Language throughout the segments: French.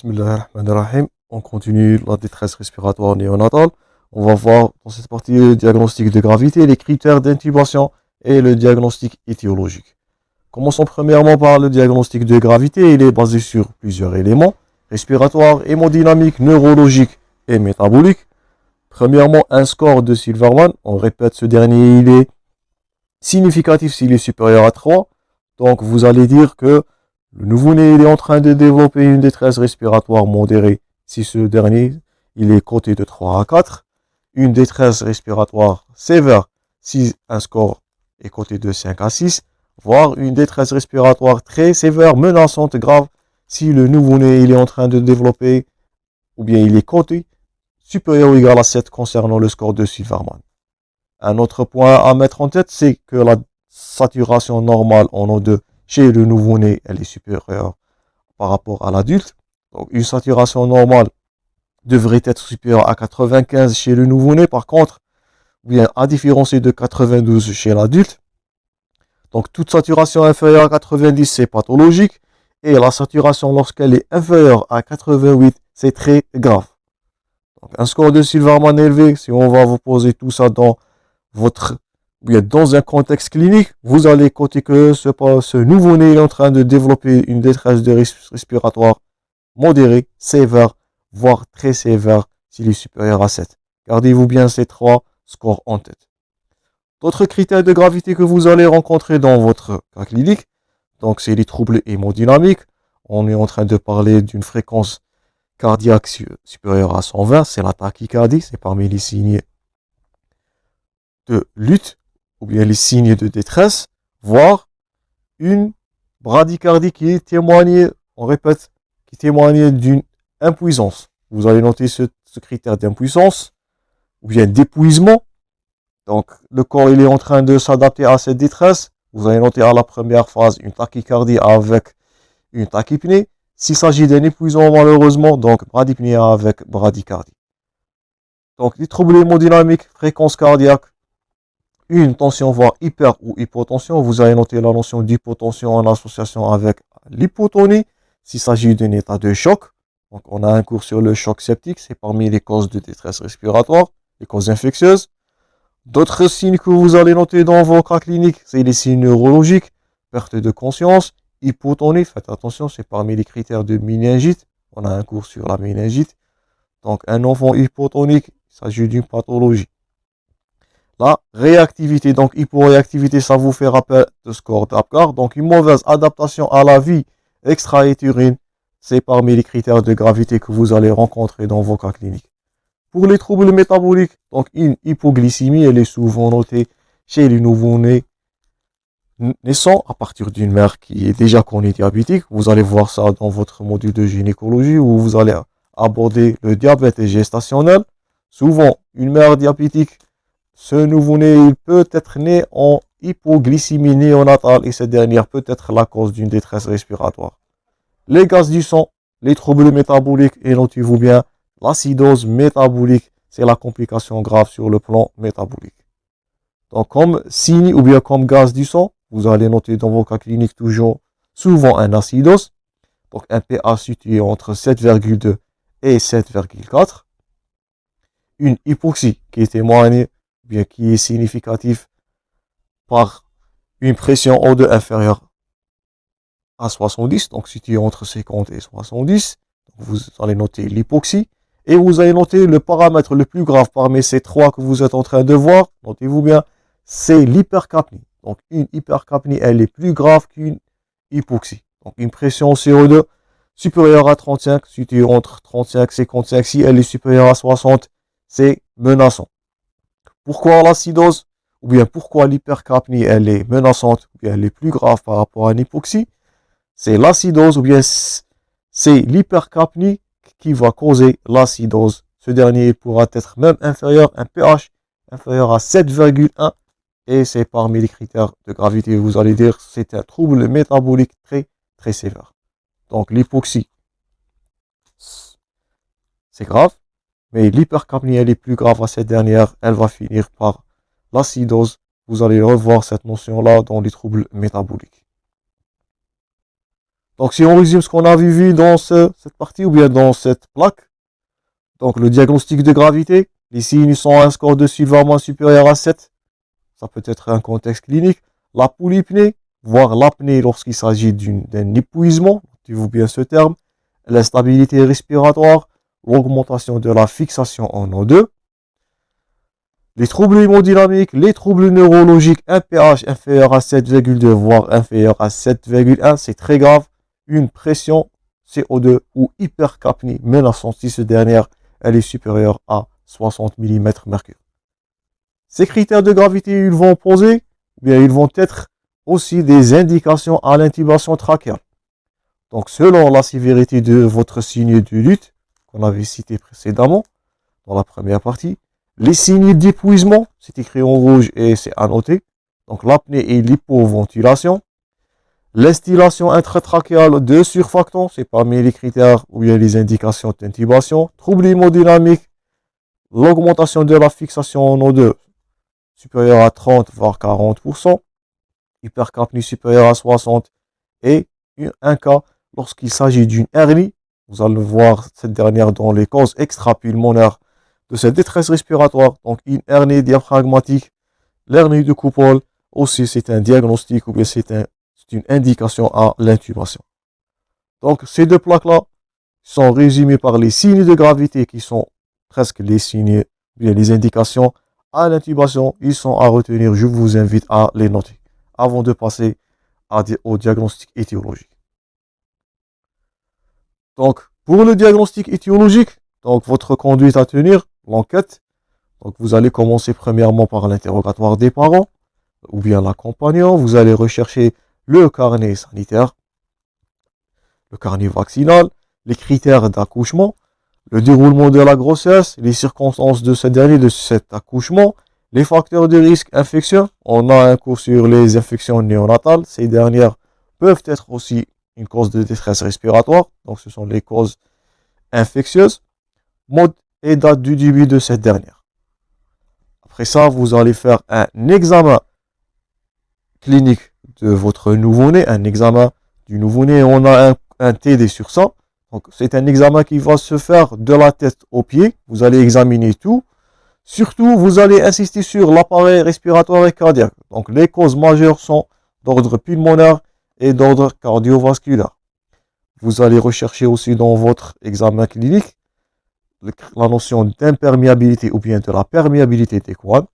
Bismillahirrahmanirrahim. On continue la détresse respiratoire néonatale. On va voir dans cette partie le diagnostic de gravité, les critères d'intubation et le diagnostic étiologique. Commençons premièrement par le diagnostic de gravité. Il est basé sur plusieurs éléments respiratoires, hémodynamiques, neurologiques et métaboliques. Premièrement, un score de Silverman. On répète, ce dernier, il est significatif s'il est supérieur à 3. Donc, vous allez dire que le nouveau-né il est en train de développer une détresse respiratoire modérée si ce dernier il est coté de 3 à 4. Une détresse respiratoire sévère si un score est coté de 5 à 6. Voire une détresse respiratoire très sévère, menaçante, grave si le nouveau-né il est en train de développer ou bien il est coté supérieur ou égal à 7 concernant le score de Silverman. Un autre point à mettre en tête, c'est que la saturation normale en O2 chez le nouveau-né, elle est supérieure par rapport à l'adulte. Donc, une saturation normale devrait être supérieure à 95 chez le nouveau-né. Par contre, bien à différencier de 92 chez l'adulte. Donc, toute saturation inférieure à 90, c'est pathologique. Et la saturation, lorsqu'elle est inférieure à 88, c'est très grave. Donc, un score de Silverman élevé, si on va vous poser tout ça dans un contexte clinique, vous allez coter que ce nouveau-né est en train de développer une détresse respiratoire modérée, sévère, voire très sévère s'il est supérieur à 7. Gardez-vous bien ces trois scores en tête. D'autres critères de gravité que vous allez rencontrer dans votre cas clinique, donc c'est les troubles hémodynamiques. On est en train de parler d'une fréquence cardiaque supérieure à 120, c'est la tachycardie, c'est parmi les signes de lutte ou bien les signes de détresse, voire une bradycardie qui témoigne, on répète, qui témoigne d'une impuissance. Vous allez noter ce critère d'impuissance ou bien d'épuisement. Donc, le corps il est en train de s'adapter à cette détresse. Vous allez noter à la première phase une tachycardie avec une tachypnée. S'il s'agit d'un épuisement, malheureusement, donc bradypnée avec bradycardie. Donc, les troubles hémodynamiques, fréquence cardiaque, une tension, voire hyper ou hypotension. Vous allez noter la notion d'hypotension en association avec l'hypotonie, s'il s'agit d'un état de choc. Donc, on a un cours sur le choc septique, c'est parmi les causes de détresse respiratoire, les causes infectieuses. D'autres signes que vous allez noter dans vos cas cliniques, c'est les signes neurologiques, perte de conscience, hypotonie, faites attention, c'est parmi les critères de méningite. On a un cours sur la méningite. Donc, un enfant hypotonique, il s'agit d'une pathologie. La réactivité, donc hyporéactivité, ça vous fait rappel de score d'Apgar. Donc, une mauvaise adaptation à la vie extra-utérine, c'est parmi les critères de gravité que vous allez rencontrer dans vos cas cliniques. Pour les troubles métaboliques, donc une hypoglycémie, elle est souvent notée chez les nouveau-nés naissants à partir d'une mère qui est déjà connue diabétique. Vous allez voir ça dans votre module de gynécologie où vous allez aborder le diabète gestationnel. Souvent, une mère diabétique, ce nouveau-né, il peut être né en hypoglycémie néonatale et cette dernière peut être la cause d'une détresse respiratoire. Les gaz du sang, les troubles métaboliques et notez-vous bien, l'acidose métabolique, c'est la complication grave sur le plan métabolique. Donc comme signe ou bien comme gaz du sang, vous allez noter dans vos cas cliniques toujours souvent un acidose, donc un pH situé entre 7,2 et 7,4. Une hypoxie qui est témoignée, bien qui est significatif par une pression O2 inférieure à 70, donc située entre 50 et 70. Donc vous allez noter l'hypoxie. Et vous allez noter le paramètre le plus grave parmi ces trois que vous êtes en train de voir. Notez-vous bien, c'est l'hypercapnie. Donc une hypercapnie, elle est plus grave qu'une hypoxie. Donc une pression CO2 supérieure à 35, située entre 35 et 55. Si elle est supérieure à 60, c'est menaçant. Pourquoi l'acidose? Ou bien pourquoi l'hypercapnie, elle est menaçante? Ou bien elle est plus grave par rapport à une hypoxie? C'est l'acidose ou bien c'est l'hypercapnie qui va causer l'acidose. Ce dernier pourra être même inférieur, un pH inférieur à 7,1 et c'est parmi les critères de gravité. Vous allez dire c'est un trouble métabolique très très sévère. Donc l'hypoxie, c'est grave, mais l'hypercapnie elle est plus grave à cette dernière. Elle va finir par l'acidose. Vous allez revoir cette notion-là dans les troubles métaboliques. Donc, si on résume ce qu'on a vu dans cette partie ou bien dans cette plaque, donc le diagnostic de gravité, les signes sont un score de Silverman supérieur à 7. Ça peut être un contexte clinique. La polypnée, voire l'apnée lorsqu'il s'agit d'un épuisement, notez-vous bien ce terme. L'instabilité respiratoire, l'augmentation de la fixation en O2. Les troubles hémodynamiques, les troubles neurologiques, un pH inférieur à 7,2 voire inférieur à 7,1, c'est très grave. Une pression CO2 ou hypercapnie menaçante si cette dernière elle est supérieure à 60 mm/Hg. Ces critères de gravité, ils vont poser, bien ils vont être aussi des indications à l'intubation trachéale. Donc selon la sévérité de votre signe de lutte, qu'on avait cité précédemment, dans la première partie, les signes d'épuisement, c'est écrit en rouge et c'est à noter. Donc l'apnée et l'hypoventilation. L'instillation intratrachéale de surfactants, c'est parmi les critères où il y a les indications d'intubation. Troubles hémodynamiques, l'augmentation de la fixation en O2 supérieure à 30 voire 40%, hypercapnie supérieure à 60 et un cas lorsqu'il s'agit d'une hernie. Vous allez voir cette dernière dans les causes extrapulmonaires de cette détresse respiratoire. Donc une hernie diaphragmatique, l'hernie de coupole, aussi c'est un diagnostic ou bien c'est une indication à l'intubation. Donc ces deux plaques-là sont résumées par les signes de gravité qui sont presque les signes, bien les indications à l'intubation. Ils sont à retenir, je vous invite à les noter avant de passer au diagnostic étiologique. Donc pour le diagnostic étiologique, donc votre conduite à tenir, l'enquête, donc vous allez commencer premièrement par l'interrogatoire des parents ou bien l'accompagnant. Vous allez rechercher le carnet sanitaire, le carnet vaccinal, les critères d'accouchement, le déroulement de la grossesse, les circonstances de cette dernier, de cet accouchement, les facteurs de risque infectieux. On a un cours sur les infections néonatales. Ces dernières peuvent être aussi une cause de détresse respiratoire. Donc ce sont les causes infectieuses. Mode et date du début de cette dernière. Après ça, vous allez faire un examen clinique de votre nouveau-né, un examen du nouveau-né. On a un TD sur ça. Donc, c'est un examen qui va se faire de la tête aux pieds. Vous allez examiner tout. Surtout, vous allez insister sur l'appareil respiratoire et cardiaque. Donc, les causes majeures sont d'ordre pulmonaire et d'ordre cardiovasculaire. Vous allez rechercher aussi dans votre examen clinique la notion d'imperméabilité ou bien de la perméabilité des couronnes.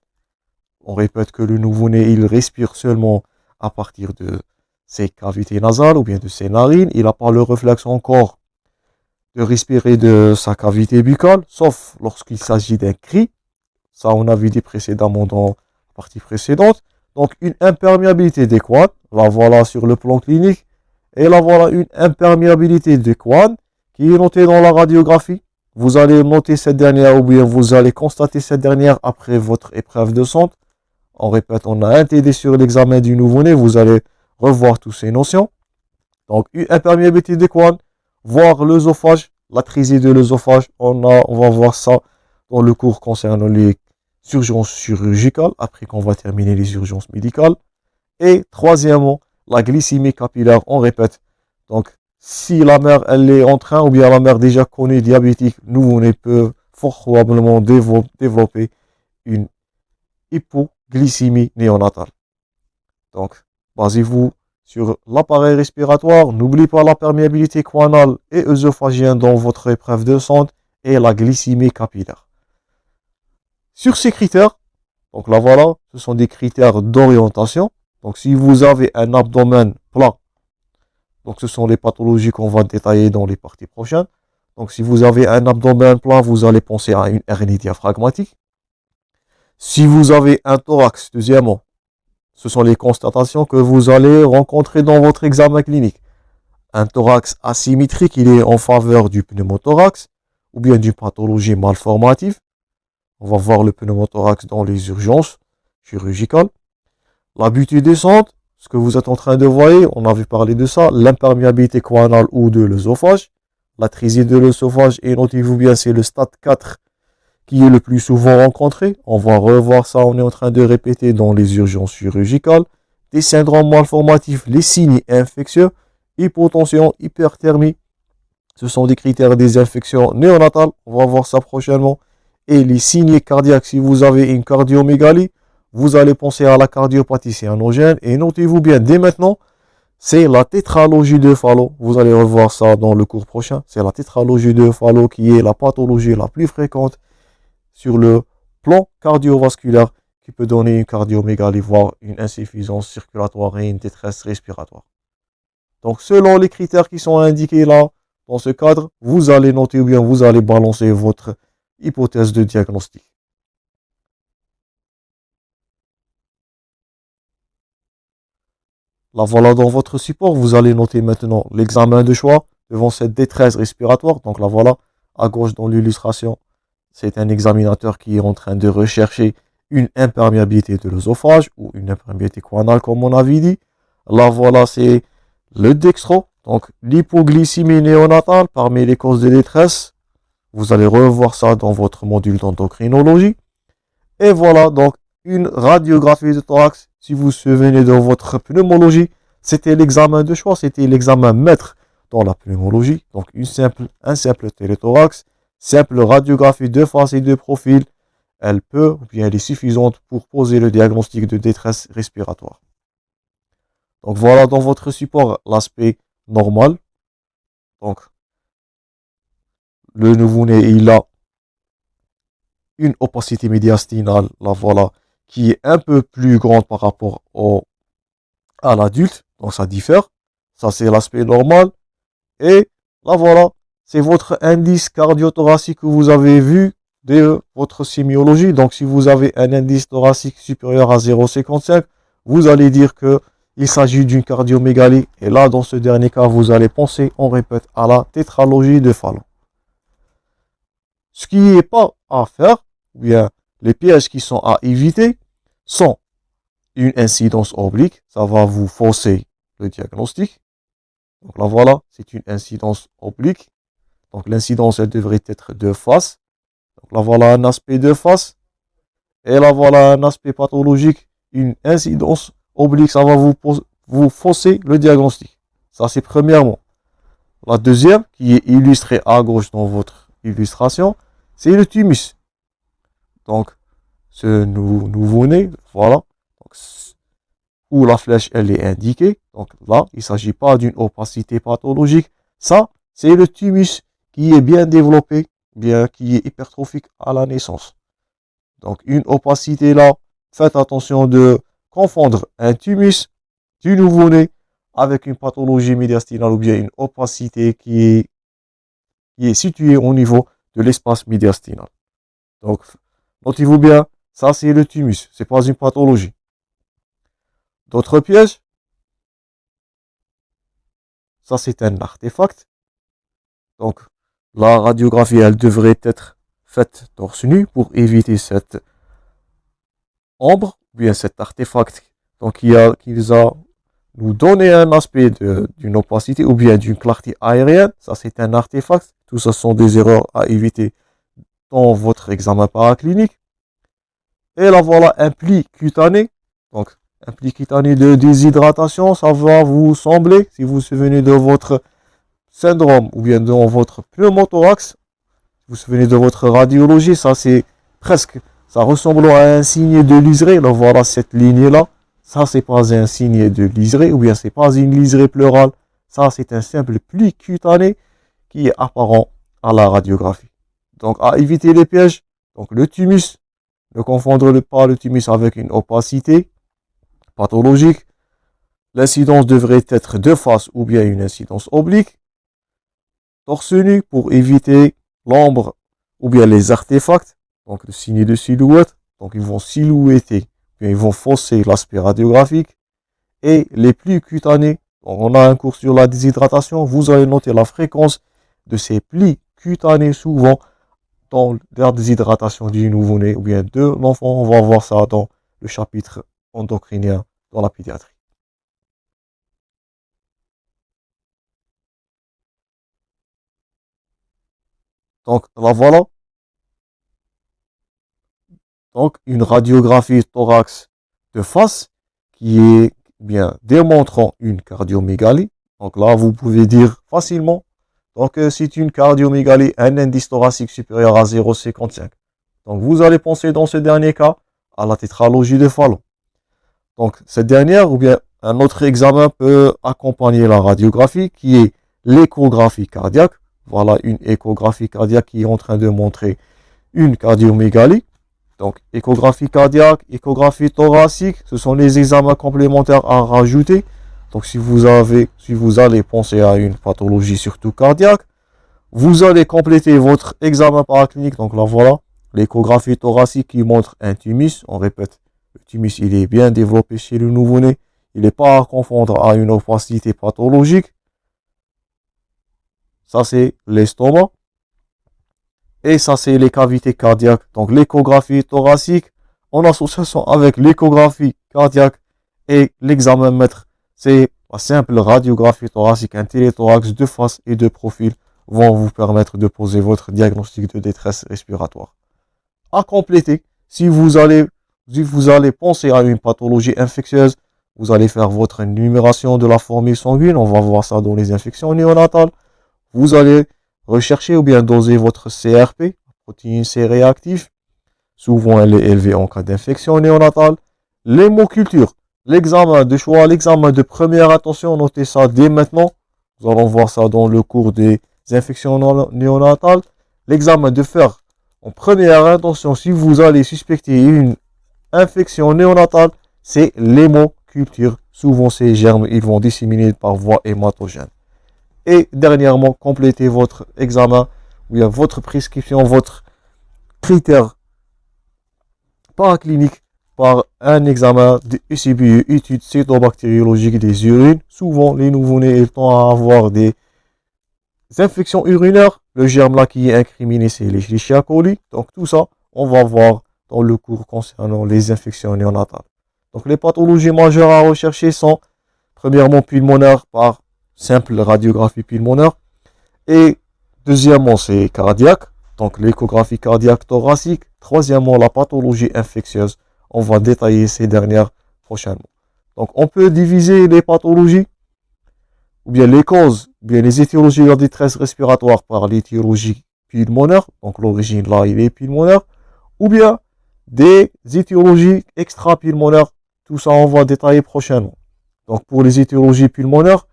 On répète que le nouveau-né, il respire seulement à partir de ses cavités nasales ou bien de ses narines. Il n'a pas le réflexe encore de respirer de sa cavité buccale, sauf lorsqu'il s'agit d'un cri. Ça, on avait dit précédemment dans la partie précédente. Donc, une imperméabilité des couronnes, la voilà sur le plan clinique. Et là, voilà une imperméabilité des couronnes qui est notée dans la radiographie. Vous allez noter cette dernière ou bien vous allez constater cette dernière après votre épreuve de sang. On répète, on a un TD sur l'examen du nouveau-né. Vous allez revoir toutes ces notions. Donc, une imperméabilité des couronnes, voir l'œsophage, l'atrésie de l'œsophage. On va voir ça dans le cours concernant les urgences chirurgicales, après qu'on va terminer les urgences médicales. Et troisièmement, la glycémie capillaire, on répète. Donc, si la mère, elle est en train, ou bien la mère déjà connue diabétique, nouveau-né peut fort probablement développer une hypoglycémie néonatale. Donc, basez-vous sur l'appareil respiratoire. N'oubliez pas la perméabilité couronale et œsophagienne dans votre épreuve de sang et la glycémie capillaire. Sur ces critères, donc là voilà, ce sont des critères d'orientation. Donc si vous avez un abdomen plat, donc ce sont les pathologies qu'on va détailler dans les parties prochaines. Donc si vous avez un abdomen plat, vous allez penser à une hernie diaphragmatique. Si vous avez un thorax, deuxièmement, ce sont les constatations que vous allez rencontrer dans votre examen clinique. Un thorax asymétrique, il est en faveur du pneumothorax ou bien d'une pathologie malformative. On va voir le pneumothorax dans les urgences chirurgicales. La butée descente, ce que vous êtes en train de voir, on avait parlé de ça, l'imperméabilité coronale ou de l'œsophage. L'atrésie de l'œsophage, et notez-vous bien, c'est le stade 4 qui est le plus souvent rencontré. On va revoir ça, on est en train de répéter dans les urgences chirurgicales. Des syndromes malformatifs, les signes infectieux, hypotension, hyperthermie. Ce sont des critères des infections néonatales. On va voir ça prochainement. Et les signes cardiaques, si vous avez une cardiomégalie, vous allez penser à la cardiopathie cyanogène. Et notez-vous bien, dès maintenant, c'est la tétralogie de Fallot. Vous allez revoir ça dans le cours prochain. C'est la tétralogie de Fallot qui est la pathologie la plus fréquente sur le plan cardiovasculaire qui peut donner une cardiomégalie, voire une insuffisance circulatoire et une détresse respiratoire. Donc, selon les critères qui sont indiqués là, dans ce cadre, vous allez noter ou bien vous allez balancer votre hypothèse de diagnostic. Là, voilà dans votre support, vous allez noter maintenant l'examen de choix devant cette détresse respiratoire. Donc là, voilà, à gauche dans l'illustration, c'est un examinateur qui est en train de rechercher une imperméabilité de l'œsophage ou une imperméabilité choanale, comme on avait dit. Là, voilà, c'est le dextro, donc l'hypoglycémie néonatale parmi les causes de détresse. Vous allez revoir ça dans votre module d'endocrinologie. Et voilà, donc, une radiographie de thorax. Si vous vous souvenez de votre pneumologie, c'était l'examen de choix, c'était l'examen maître dans la pneumologie. Donc, un simple téléthorax, simple radiographie de face et de profil. Elle peut, ou bien elle est suffisante pour poser le diagnostic de détresse respiratoire. Donc, voilà dans votre support l'aspect normal. Donc, le nouveau-né, il a une opacité médiastinale, là voilà, qui est un peu plus grande par rapport à l'adulte, donc ça diffère. Ça, c'est l'aspect normal. Et là voilà, c'est votre indice cardiothoracique que vous avez vu de votre sémiologie. Donc, si vous avez un indice thoracique supérieur à 0,55, vous allez dire que il s'agit d'une cardiomégalie. Et là, dans ce dernier cas, vous allez penser, on répète, à la tétralogie de Fallot. Ce qui n'est pas à faire, ou bien les pièges qui sont à éviter, sont une incidence oblique. Ça va vous fausser le diagnostic. Donc là, voilà, c'est une incidence oblique. Donc l'incidence, elle devrait être de face. Donc là, voilà un aspect de face. Et là, voilà un aspect pathologique. Une incidence oblique, ça va vous fausser le diagnostic. Ça, c'est premièrement. La deuxième, qui est illustrée à gauche dans votre illustration, c'est le thymus. Donc, ce nouveau-né, voilà, donc, où la flèche, elle est indiquée. Donc là, il ne s'agit pas d'une opacité pathologique. Ça, c'est le thymus qui est bien développé, bien qui est hypertrophique à la naissance. Donc, une opacité là, faites attention de confondre un thymus du nouveau-né avec une pathologie médiastinale ou bien une opacité qui est située au niveau de l'espace médiastinal. Donc, notez-vous bien, ça c'est le thymus, c'est pas une pathologie. D'autres pièges, ça c'est un artefact. Donc, la radiographie, elle devrait être faite torse nu pour éviter cette ombre, ou bien cet artefact. Donc, qui a nous donné un aspect d'une opacité ou bien d'une clarté aérienne. Ça, c'est un artefact. Tout ça sont des erreurs à éviter dans votre examen paraclinique. Et là, voilà un pli cutané. Donc, un pli cutané de déshydratation, ça va vous sembler, si vous vous souvenez de votre syndrome ou bien dans votre pneumothorax, vous vous souvenez de votre radiologie, ça c'est presque, ça ressemble à un signe de liseré. Là, voilà cette ligne-là. Ça, c'est pas un signe de liseré ou bien c'est pas une liserée pleurale. Ça, c'est un simple pli cutané qui est apparent à la radiographie. Donc, à éviter les pièges, donc le thymus, ne confondre pas le thymus avec une opacité pathologique. L'incidence devrait être de face ou bien une incidence oblique. Torse nu pour éviter l'ombre ou bien les artefacts, donc le signe de silhouette. Donc, ils vont silhouetter, bien ils vont fausser l'aspect radiographique. Et les plis cutanés, donc on a un cours sur la déshydratation, vous allez noter la fréquence de ces plis cutanés souvent dans la déshydratation du nouveau-né ou bien de l'enfant. On va voir ça dans le chapitre endocrinien dans la pédiatrie. Donc là voilà, donc une radiographie thorax de face qui est bien démontrant une cardiomégalie. Donc là, vous pouvez dire facilement. Donc, c'est une cardiomégalie, un indice thoracique supérieur à 0,55. Donc, vous allez penser dans ce dernier cas à la tétralogie de Fallot. Donc, cette dernière, ou bien un autre examen peut accompagner la radiographie, qui est l'échographie cardiaque. Voilà une échographie cardiaque qui est en train de montrer une cardiomégalie. Donc, échographie cardiaque, échographie thoracique, ce sont les examens complémentaires à rajouter. Donc, si vous allez penser à une pathologie surtout cardiaque, vous allez compléter votre examen paraclinique. Donc là, voilà, l'échographie thoracique qui montre un thymus. On répète, le thymus, il est bien développé chez le nouveau-né. Il n'est pas à confondre à une opacité pathologique. Ça, c'est l'estomac. Et ça, c'est les cavités cardiaques. Donc, l'échographie thoracique, en association avec l'échographie cardiaque et l'examen maître, c'est la simple radiographie thoracique, un téléthorax de face et de profil vont vous permettre de poser votre diagnostic de détresse respiratoire. À compléter, si vous allez penser à une pathologie infectieuse, vous allez faire votre numération de la formule sanguine. On va voir ça dans les infections néonatales. Vous allez rechercher ou bien doser votre CRP, protéine C réactive. Souvent, elle est élevée en cas d'infection néonatale. L'hémoculture, l'examen de choix, l'examen de première attention, notez ça dès maintenant. Nous allons voir ça dans le cours des infections néonatales. L'examen de fer en première intention, si vous allez suspecter une infection néonatale, c'est l'hémoculture. Souvent, ces germes, ils vont disséminer par voie hématogène. Et dernièrement, complétez votre examen, ou bien votre prescription, votre critère paraclinique par un examen de ECBE, étude cytobactériologique des urines. Souvent, les nouveau-nés tendent à avoir des infections urinaires. Le germe là qui est incriminé, c'est l'Escherichia coli. Donc tout ça, on va voir dans le cours concernant les infections néonatales. Donc les pathologies majeures à rechercher sont premièrement pulmonaires par simple radiographie pulmonaire. Et deuxièmement, c'est cardiaque. Donc l'échographie cardiaque thoracique. Troisièmement, la pathologie infectieuse. On va détailler ces dernières prochainement. Donc on peut diviser les pathologies ou bien les causes, ou bien les étiologies de la détresse respiratoire par l'étiologie pulmonaire. Donc l'origine là, il est pulmonaire. Ou bien des étiologies extra-pulmonaires. Tout ça, on va détailler prochainement. Donc pour les étiologies pulmonaires,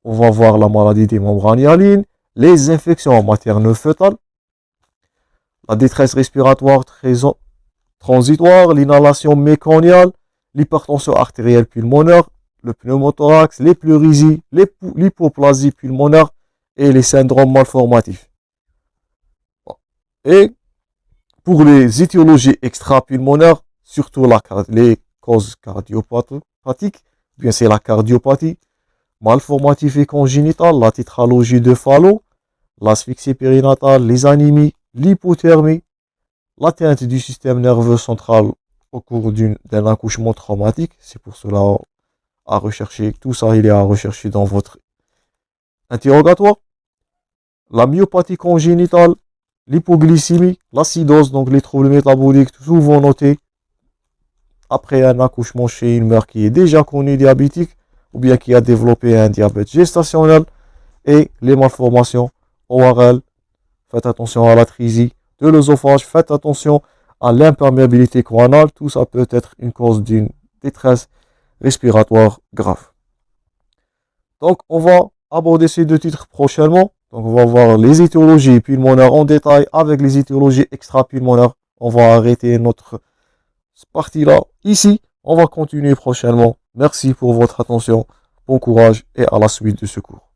on va voir la maladie des membranes hyalines, les infections materno-fœtales, la détresse respiratoire transitoire, l'inhalation méconiale, l'hypertension artérielle pulmonaire, le pneumothorax, les pleurésies, l'hypoplasie pulmonaire et les syndromes malformatifs. Et pour les étiologies extra-pulmonaires, surtout les causes cardiopathiques, bien c'est la cardiopathie, malformative et congénitale, la tétralogie de Fallot, l'asphyxie périnatale, les anémies, l'hypothermie, l'atteinte du système nerveux central au cours d'un accouchement traumatique. C'est pour cela à rechercher, tout ça il est à rechercher dans votre interrogatoire. La myopathie congénitale, l'hypoglycémie, l'acidose, donc les troubles métaboliques, souvent notés après un accouchement chez une mère qui est déjà connue diabétique ou bien qui a développé un diabète gestationnel, et les malformations ORL. Faites attention à l'atrésie de l'œsophage, faites attention à l'imperméabilité coronale. Tout ça peut être une cause d'une détresse respiratoire grave. Donc, on va aborder ces deux titres prochainement. Donc, on va voir les étiologies pulmonaires en détail avec les étiologies extra-pulmonaires. On va arrêter notre partie-là ici. On va continuer prochainement. Merci pour votre attention. Bon courage et à la suite de ce cours.